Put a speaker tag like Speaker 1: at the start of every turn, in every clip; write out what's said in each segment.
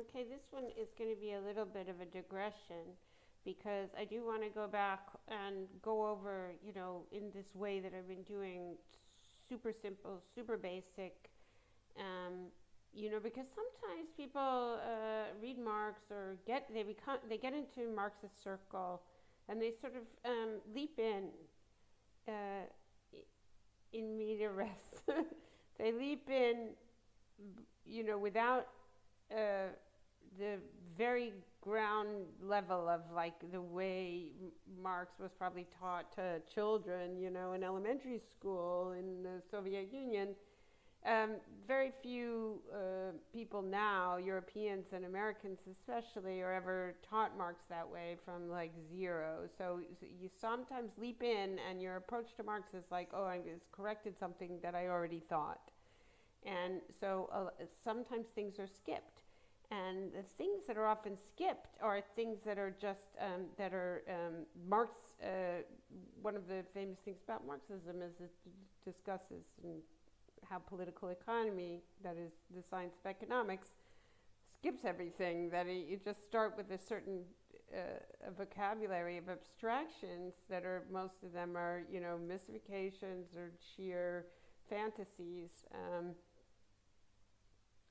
Speaker 1: Okay, this one is going to be a little bit of a digression because I do want to go back and go over, in this way that I've been doing, super simple, super basic, um, because sometimes people read Marx or they get into Marxist circle, and they sort of leap uh, in media res. They leap in, without uh, the very ground level of like the way Marx was probably taught to children, in elementary school in the Soviet Union. Um, Very few people now, Europeans and Americans especially, are ever taught Marx that way from like zero. So you sometimes leap in, and your approach to Marx is like, oh, I just corrected something that I already thought. And so sometimes things are skipped. And the things that are often skipped are things that are just, Marx, one of the famous things about Marxism is it discusses how political economy, that is the science of economics, skips everything. That you just start with a certain vocabulary of abstractions that are, most of them are, mystifications or sheer fantasies,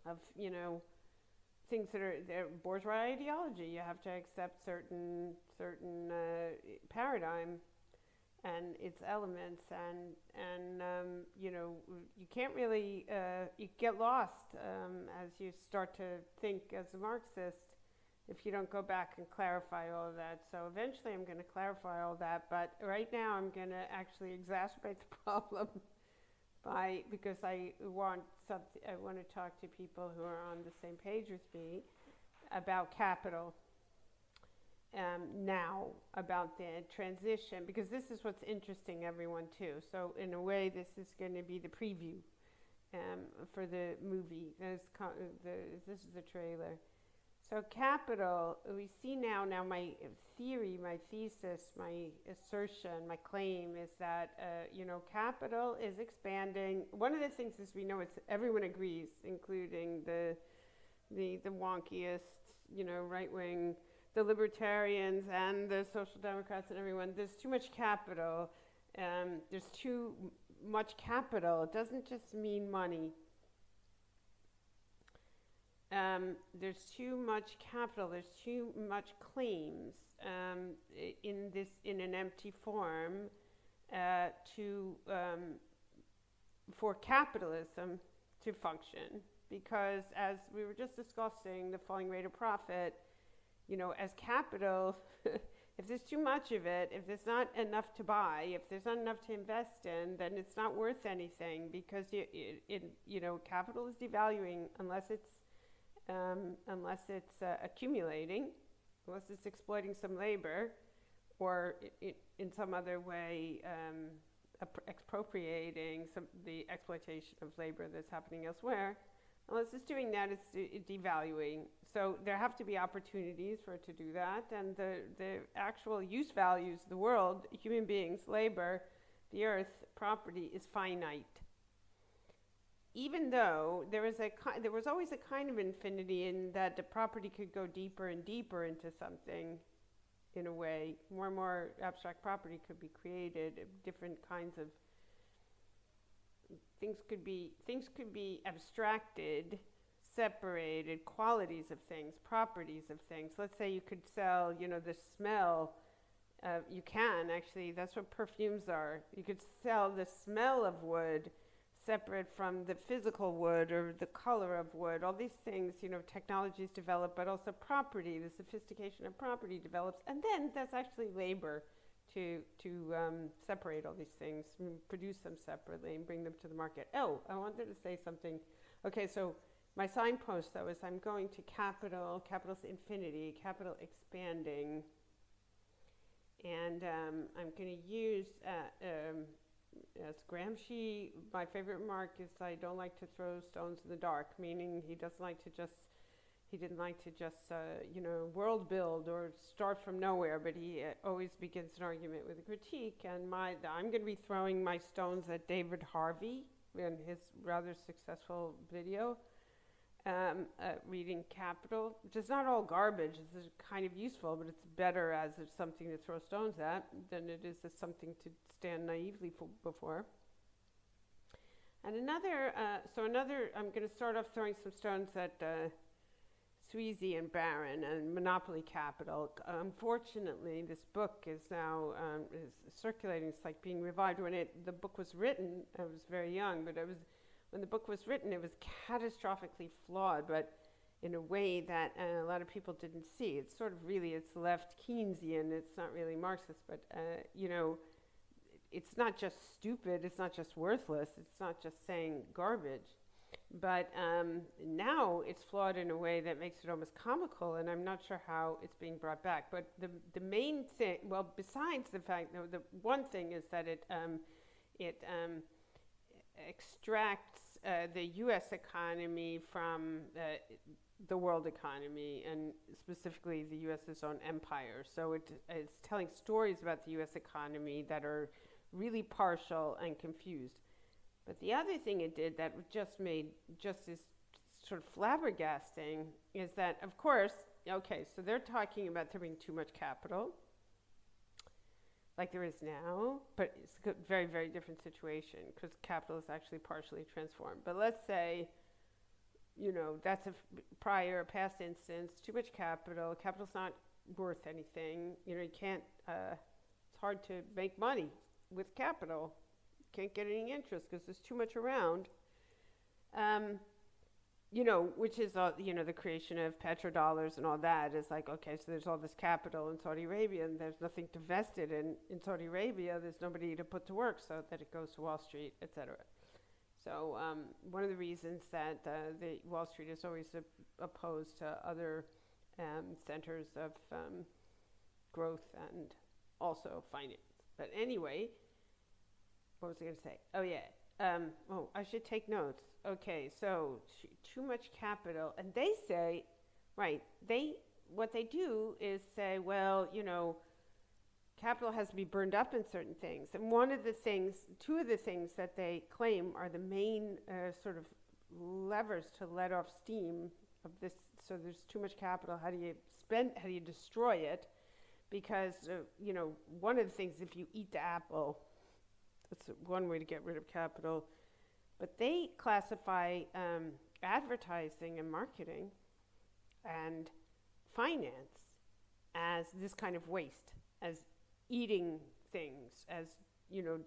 Speaker 1: of, things that are bourgeois ideology. You have to accept certain paradigm and its elements, and you can't really you get lost as you start to think as a Marxist if you don't go back and clarify all of that. So eventually I'm going to clarify all that, but right now I'm going to actually exacerbate the problem because I want to talk to people who are on the same page with me about capital, now, about the transition, because this is what's interesting everyone too. So in a way, this is going to be the preview for the movie. This is the trailer. So capital, we see now my theory, my thesis, my assertion, my claim is that, capital is expanding. One of the things is we know everyone agrees, including the wonkiest, right wing, the libertarians and the social democrats and everyone. There's too much capital. There's too much capital. It doesn't just mean money. There's too much capital, there's too much claims in an empty form to for capitalism to function, because as we were just discussing, the falling rate of profit, as capital, if there's too much of it, if there's not enough to buy, if there's not enough to invest in, then it's not worth anything, because capital is devaluing unless it's accumulating, unless it's exploiting some labor, or in some other way expropriating the exploitation of labor that's happening elsewhere. Unless it's doing that, it's devaluing. So there have to be opportunities for it to do that, and the actual use values, the world, human beings, labor, the earth, property is finite. Even though there was always a kind of infinity in that the property could go deeper and deeper into something, in a way. More and more abstract property could be created, different kinds of things could be abstracted, separated, qualities of things, properties of things. Let's say you could sell, the smell. You can actually, that's what perfumes are. You could sell the smell of wood separate from the physical wood or the color of wood. All these things, technologies develop, but also property, the sophistication of property develops. And then that's actually labor to separate all these things, produce them separately and bring them to the market. Oh, I wanted to say something. Okay, so my signpost, though, is I'm going to capital's infinity, capital expanding. And I'm going to use, as Gramsci, my favorite remark is, I don't like to throw stones in the dark, meaning he didn't like to just world build or start from nowhere, but he always begins an argument with a critique. And I'm going to be throwing my stones at David Harvey in his rather successful video reading Capital, which is not all garbage. It's kind of useful, but it's better as it's something to throw stones at than it is as something to stand naively before. And I'm going to start off throwing some stones at Sweezy and Barron and Monopoly Capital. Unfortunately, this book is now is circulating. It's like being revived. When the book was written, I was very young, but when the book was written, it was catastrophically flawed, but in a way that a lot of people didn't see. It's sort of really, it's left Keynesian. It's not really Marxist, but it's not just stupid. It's not just worthless. It's not just saying garbage. But now it's flawed in a way that makes it almost comical, and I'm not sure how it's being brought back. But the main thing, well, besides the fact, the one thing is that it extracts the U.S. economy from the world economy, and specifically the U.S.'s own empire. So it's telling stories about the U.S. economy that are really partial and confused. But the other thing it did that just made just as sort of flabbergasting is that, of course, okay, so they're talking about there being too much capital, like there is now, but it's a very, very different situation because capital is actually partially transformed. But let's say, that's a past instance, too much capital, capital's not worth anything, you can't, it's hard to make money with capital. Can't get any interest because there's too much around. Which is, the creation of petrodollars and all that is like, okay, so there's all this capital in Saudi Arabia and there's nothing to vest it in Saudi Arabia. There's nobody to put to work so that it goes to Wall Street, etc. So one of the reasons that the Wall Street is always opposed to other centers of growth and also finance. But anyway, what was I going to say? Oh, yeah. I should take notes. Okay, so too much capital. And they say, right, what they do is say, well, capital has to be burned up in certain things. And two of the things that they claim are the main sort of levers to let off steam of this. So there's too much capital. How do you destroy it? Because, one of the things, if you eat the apple, that's one way to get rid of capital. But they classify advertising and marketing and finance as this kind of waste, as eating things, as,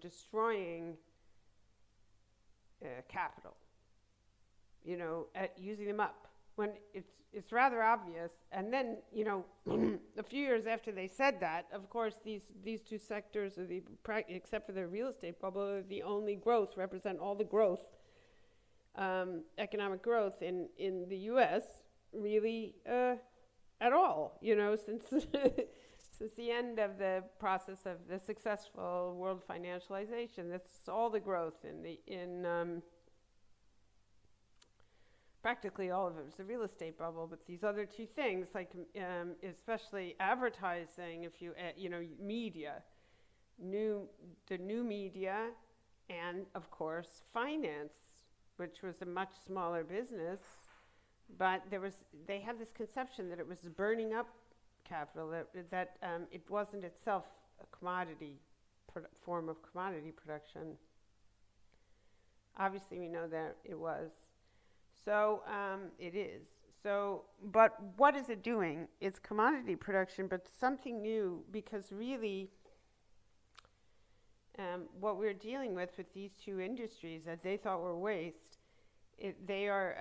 Speaker 1: destroying capital, using them up. When it's rather obvious. And then, a few years after they said that, of course, these two sectors, except for the real estate bubble, are the only represent all the growth, economic growth in the U.S. really at all, since since the end of the process of the successful world financialization. That's all the growth in practically all of it was the real estate bubble, but these other two things, like especially advertising, if you media, the new media, and of course finance, which was a much smaller business, but they had this conception that it was burning up capital, that it wasn't itself a commodity form of commodity production. Obviously, we know that it was. So it is. So, but what is it doing? It's commodity production, but something new, because really what we're dealing with these two industries that they thought were waste, they are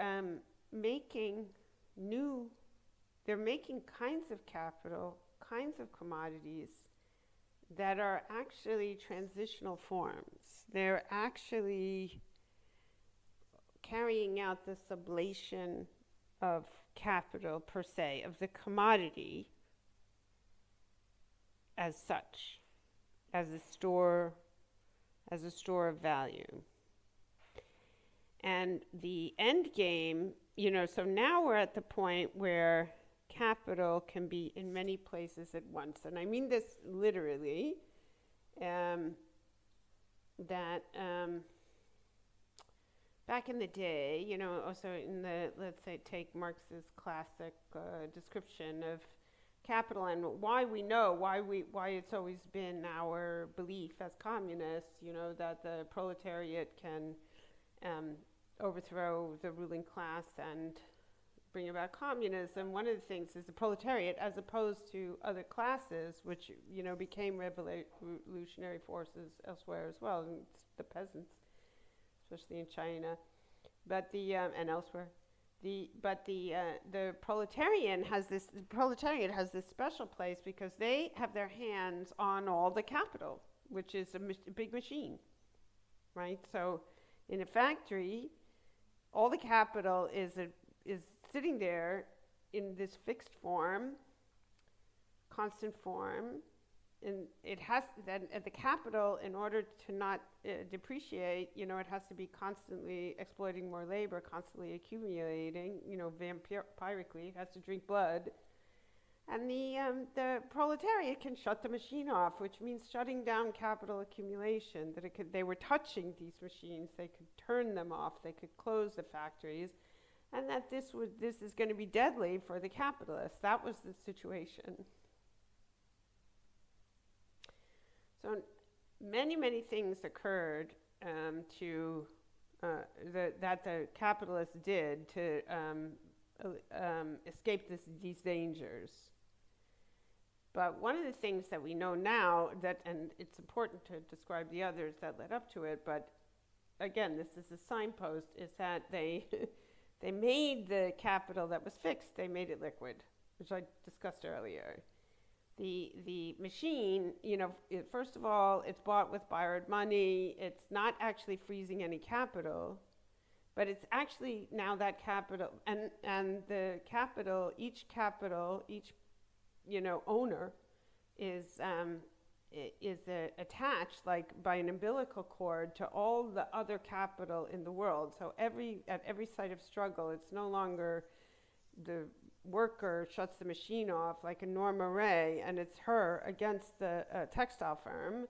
Speaker 1: they're making kinds of capital, kinds of commodities that are actually transitional forms. They're actually carrying out the sublation of capital per se, of the commodity as such, as a store of value. And the end game, so now we're at the point where capital can be in many places at once. And I mean this literally, that back in the day, also in the, let's say, take Marx's classic description of capital and why we know why it's always been our belief as communists, that the proletariat can um, overthrow the ruling class and bring about communism. One of the things is the proletariat, as opposed to other classes, which became revolutionary forces elsewhere as well, and it's the peasants, especially in China, but the and elsewhere. The proletariat has this special place because they have their hands on all the capital, which is a big machine, right? So, in a factory, all the capital is sitting there in this fixed form, constant form, and it has then at the capital, in order to not depreciate, it has to be constantly exploiting more labor, constantly accumulating, vampirically. It has to drink blood, and the proletariat can shut the machine off, which means shutting down capital accumulation. They were touching these machines, they could turn them off, they could close the factories, and that this is going to be deadly for the capitalists. That was the situation. So many things occurred that the capitalists did to escape these dangers. But one of the things that we know now, and it's important to describe the others that led up to it, but again, this is a signpost, is that they they made the capital that was fixed, they made it liquid, which I discussed earlier. The machine, first of all, it's bought with borrowed money. It's not actually freezing any capital, but it's actually now that capital, and the capital, each owner is attached like by an umbilical cord to all the other capital in the world. So at every site of struggle, it's no longer the worker shuts the machine off like a Norma Ray, and it's her against the textile firm.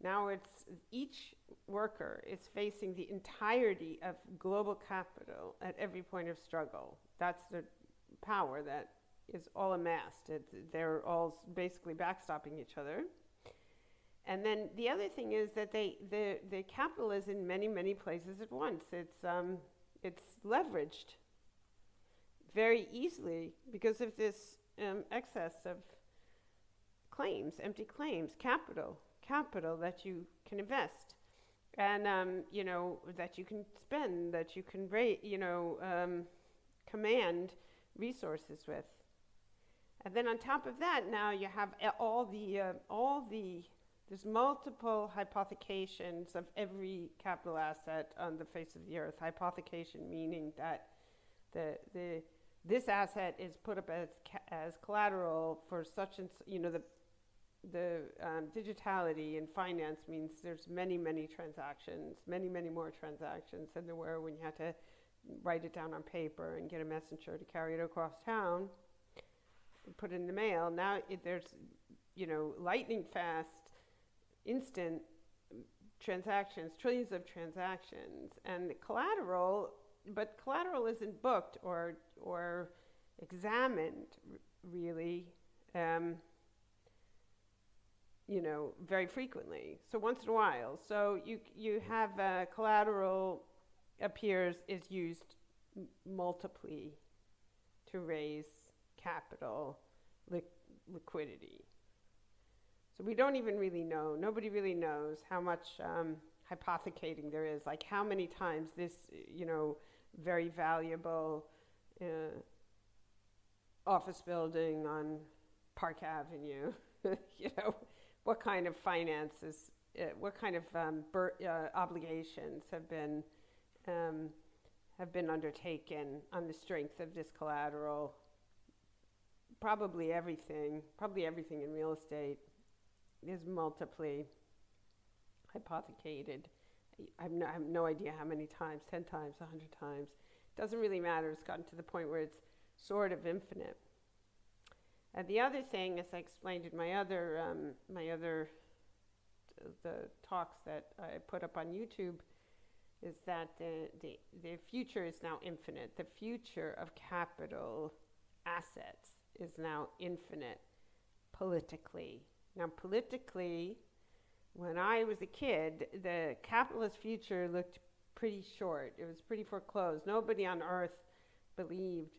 Speaker 1: Now it's each worker is facing the entirety of global capital at every point of struggle. That's the power that is all amassed. They're all basically backstopping each other. And then the other thing is that the capital is in many places at once. It's leveraged very easily because of this excess of claims, empty claims, capital that you can invest, and that you can spend, that you can command resources with. And then on top of that, now you have there's multiple hypothecations of every capital asset on the face of the earth. Hypothecation meaning that this asset is put up as collateral for such and the digitality in finance means there's many transactions, many more transactions than there were when you had to write it down on paper and get a messenger to carry it across town and put it in the mail. Now there's lightning fast, instant transactions, trillions of transactions, and collateral. But collateral isn't booked or examined really, very frequently. So once in a while. So you have collateral is used multiply to raise capital liquidity. So we don't even really know. Nobody really knows how much hypothecating there is. Like how many times this, very valuable office building on Park Avenue, what kind of finances, what kind of obligations have been undertaken on the strength of this collateral. Probably everything in real estate is multiply hypothecated. I have no idea how many times, 10 times, 100 times. Doesn't really matter. It's gotten to the point where it's sort of infinite. And the other thing, as I explained in the talks that I put up on YouTube, is that the future is now infinite. The future of capital assets is now infinite politically. Now, politically, when I was a kid, the capitalist future looked pretty short. It was pretty foreclosed. Nobody on earth believed,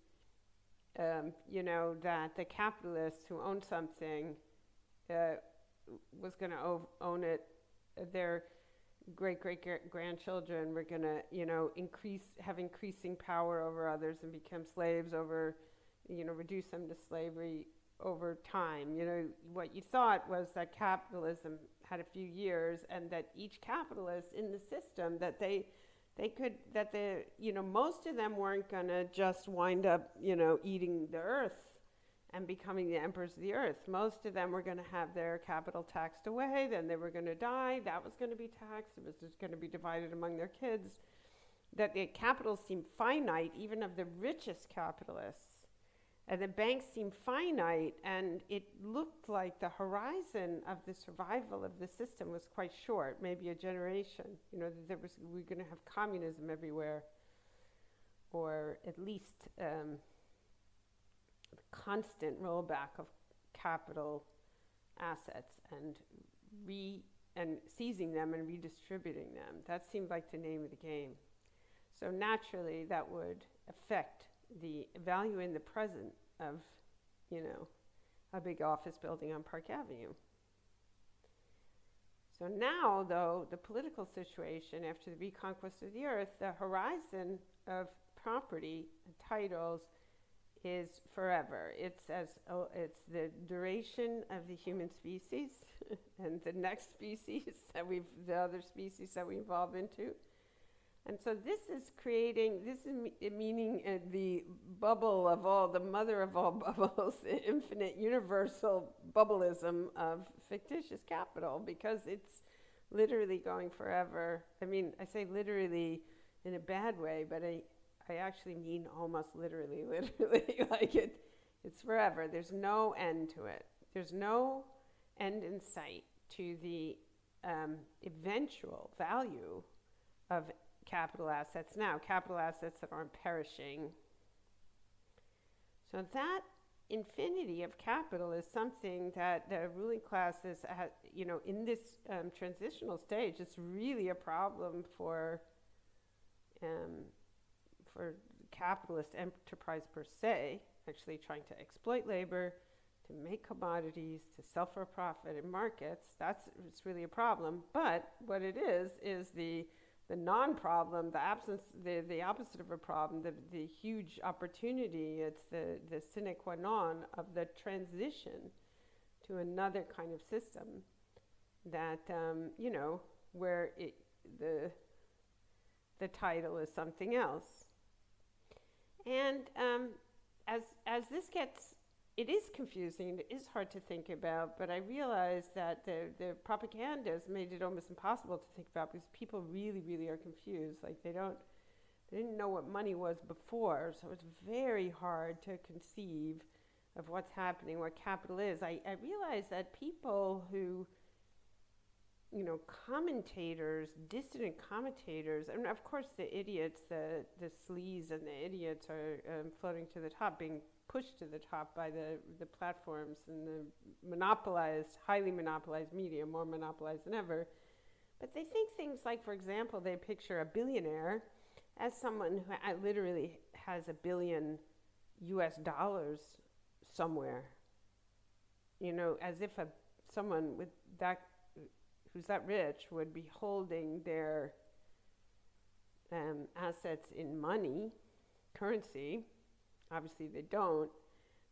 Speaker 1: that the capitalists who owned something was going to own it. Their great grandchildren were going to, have increasing power over others and become slaves over, reduce them to slavery over time. What you thought was that capitalism had a few years, and that each capitalist in the system, that most of them weren't going to just wind up, eating the earth and becoming the emperors of the earth. Most of them were going to have their capital taxed away, then they were going to die, that was going to be taxed, it was just going to be divided among their kids. That the capital seemed finite, even of the richest capitalists. And the banks seemed finite, and it looked like the horizon of the survival of the system was quite short, maybe a generation. We were going to have communism everywhere, or at least constant rollback of capital assets and seizing them and redistributing them. That seemed like the name of the game. So naturally, that would affect the value in the present of, a big office building on Park Avenue. So now, though, the political situation after the reconquest of the earth, the horizon of property and titles is forever. It's the duration of the human species and the next species the other species that we evolve into. And so this is meaning the bubble of all, the mother of all bubbles, the infinite universal bubbleism of fictitious capital, because it's literally going forever. I mean, I say literally in a bad way, but I actually mean almost literally, like it's forever. There's no end to it. There's no end in sight to the eventual value of capital assets now, capital assets that aren't perishing. So that infinity of capital is something that the ruling classes, in this transitional stage, it's really a problem for capitalist enterprise per se, actually trying to exploit labor, to make commodities, to sell for a profit in markets. It's really a problem. But what it is the non-problem, the opposite of a problem, the huge opportunity. It's the sine qua non of the transition to another kind of system that, where the title is something else. And as this gets, it is confusing, it is hard to think about, but I realize that the propaganda has made it almost impossible to think about, because people really, really are confused. Like they didn't know what money was before, so it's very hard to conceive of what's happening, what capital is. I realize that people who, commentators, dissident commentators, and of course the idiots, the sleaze and the idiots are floating to the top, being pushed to the top by the platforms and the highly monopolized media, more monopolized than ever. But they think things like, for example, they picture a billionaire as someone who literally has $1 billion somewhere. As if someone with who's that rich would be holding their assets in money, currency. Obviously they don't.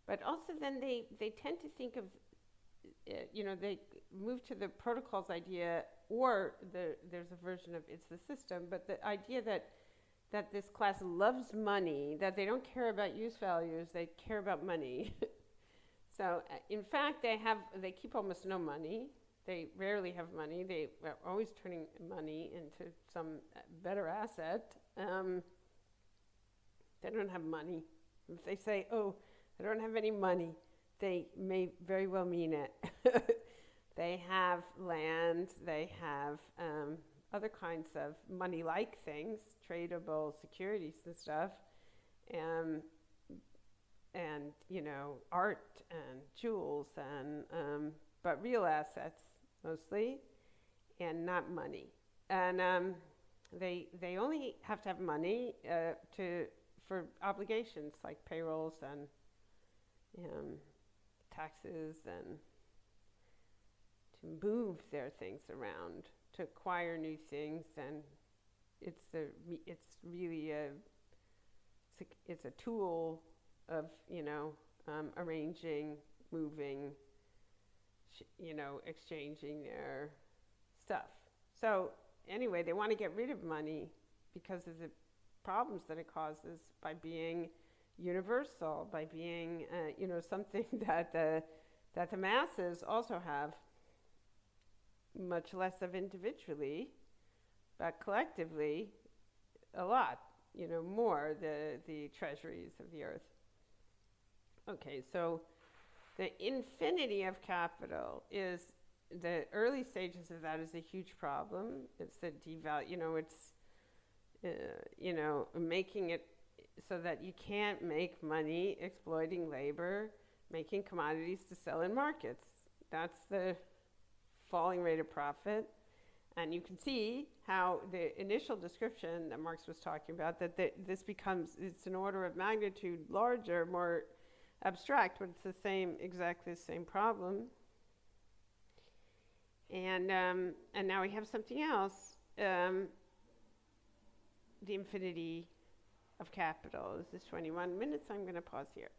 Speaker 1: But also then they tend to think of, they move to the protocols idea, or there's a version of it's the system, but the idea that this class loves money, that they don't care about use values, they care about money. So in fact, they keep almost no money. They rarely have money. They are always turning money into some better asset. They don't have money. If they say, oh, I don't have any money, they may very well mean it. They have land, they have other kinds of money-like things, tradable securities and stuff, and art and jewels but real assets mostly, and not money. And they only have to have money for obligations like payrolls and taxes, and to move their things around, to acquire new things, and it's really it's a tool of arranging, moving, exchanging their stuff. So anyway, they want to get rid of money because of the problems that it causes by being universal, by being something that the masses also have much less of individually, but collectively a lot, more, the treasuries of the earth. Okay, so the infinity of capital is, the early stages of that is a huge problem. It's the making it so that you can't make money exploiting labor, making commodities to sell in markets. That's the falling rate of profit. And you can see how the initial description that Marx was talking about, that this becomes, it's an order of magnitude larger, more abstract, but it's exactly the same problem. And now we have something else, the infinity of capital. This is 21 minutes. I'm going to pause here.